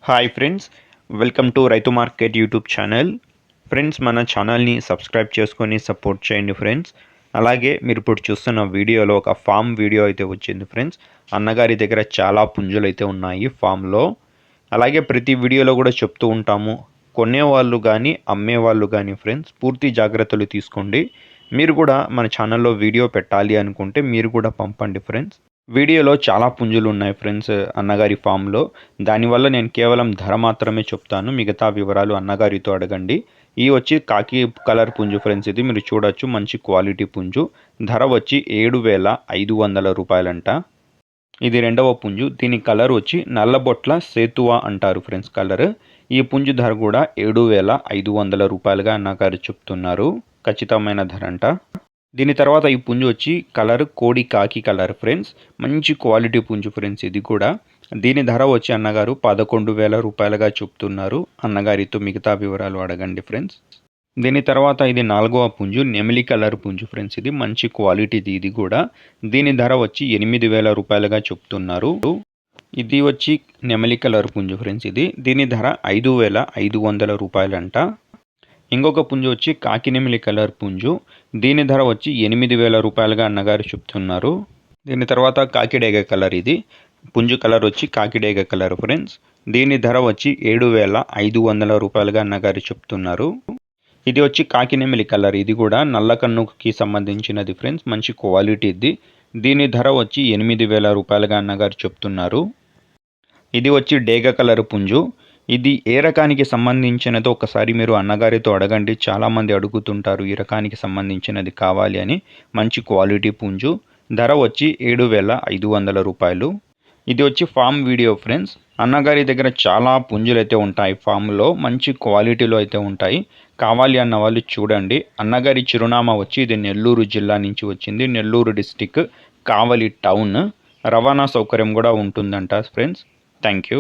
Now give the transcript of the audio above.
Hi friends, welcome to రైతు market YouTube channel. Friends, మన ఛానల్ని సబ్స్క్రైబ్ చేసుకొని సపోర్ట్ చేయండి ఫ్రెండ్స్. అలాగే మీరు ఇప్పుడు చూస్తున్న వీడియోలో ఒక ఫామ్ వీడియో అయితే వచ్చింది ఫ్రెండ్స్. అన్నగారి దగ్గర చాలా పుంజులు అయితే ఉన్నాయి ఫామ్లో. అలాగే ప్రతి వీడియోలో కూడా చెప్తూ ఉంటాము, కొనేవాళ్ళు కానీ అమ్మేవాళ్ళు కానీ ఫ్రెండ్స్ పూర్తి జాగ్రత్తలు తీసుకోండి. మీరు కూడా మన ఛానల్లో వీడియో పెట్టాలి అనుకుంటే మీరు కూడా పంపండి ఫ్రెండ్స్. వీడియోలో చాలా పుంజులు ఉన్నాయి ఫ్రెండ్స్ అన్నగారి ఫామ్లో. దానివల్ల నేను కేవలం ధర మాత్రమే చెప్తాను, మిగతా వివరాలు అన్నగారితో అడగండి. ఈ వచ్చి కాకి కలర్ పుంజు ఫ్రెండ్స్, ఇది మీరు చూడొచ్చు, మంచి క్వాలిటీ పుంజు. ధర వచ్చి 7,500 రూపాయలంట. ఇది రెండవ పుంజు. దీని కలర్ వచ్చి నల్లబొట్ల సేతువా అంటారు ఫ్రెండ్స్ కలర్. ఈ పుంజు ధర కూడా 7,500 రూపాయలుగా అన్నగారు చెప్తున్నారు, ఖచ్చితమైన ధర అంట. దీని తర్వాత ఈ పుంజు వచ్చి కలర్ కోడి కాకి కలర్ ఫ్రెండ్స్, మంచి క్వాలిటీ పుంజు ఫ్రెండ్స్ ఇది కూడా. దీని ధర వచ్చి అన్నగారు 11,000 రూపాయలుగా చెప్తున్నారు. అన్నగారితో మిగతా వివరాలు అడగండి ఫ్రెండ్స్. దీని తర్వాత ఇది నాలుగవ పుంజు, నెమిలి కలర్ పుంజు ఫ్రెండ్స్, ఇది మంచి క్వాలిటీది ఇది కూడా. దీని ధర వచ్చి 8,000 రూపాయలుగా చెప్తున్నారు. ఇది వచ్చి నెమిలి కలర్ పుంజు ఫ్రెండ్స్, ఇది. దీని ధర 5,500 రూపాయలంట. ఇంకొక పుంజు వచ్చి కాకినెమిలి కలర్ పుంజు. దీని ధర వచ్చి 8,000 రూపాయలుగా అన్నగారు చెప్తున్నారు. దీని తర్వాత కాకిడేగ కలర్, ఇది పుంజు కలర్ వచ్చి కాకిడేగ కలర్ ఫ్రెండ్స్. దీని ధర వచ్చి 7,500 రూపాయలుగా అన్నగారు చెప్తున్నారు. ఇది వచ్చి కాకినెమిలి కలర్, ఇది కూడా నల్ల కన్నుకి సంబంధించినది ఫ్రెండ్స్, మంచి క్వాలిటీ ఇది. దీని ధర వచ్చి 8,000 రూపాయలుగా అన్నగారు చెప్తున్నారు. ఇది వచ్చి డేగ కలర్ పుంజు. ఇది ఏ రకానికి సంబంధించినదో ఒకసారి మీరు అన్నగారితో అడగండి, చాలామంది అడుగుతుంటారు ఈ రకానికి సంబంధించినది కావాలి అని. మంచి క్వాలిటీ పుంజు. ధర వచ్చి 7,500 రూపాయలు. ఇది వచ్చి ఫామ్ వీడియో ఫ్రెండ్స్. అన్నగారి దగ్గర చాలా పుంజులు అయితే ఉంటాయి ఫామ్లో, మంచి క్వాలిటీలో అయితే ఉంటాయి. కావాలి అన్న వాళ్ళు చూడండి. అన్నగారి చిరునామా వచ్చి ఇది నెల్లూరు జిల్లా నుంచి వచ్చింది, నెల్లూరు డిస్టిక్, కావలి టౌన్. రవాణా సౌకర్యం కూడా ఉంటుందంట ఫ్రెండ్స్. Thank you.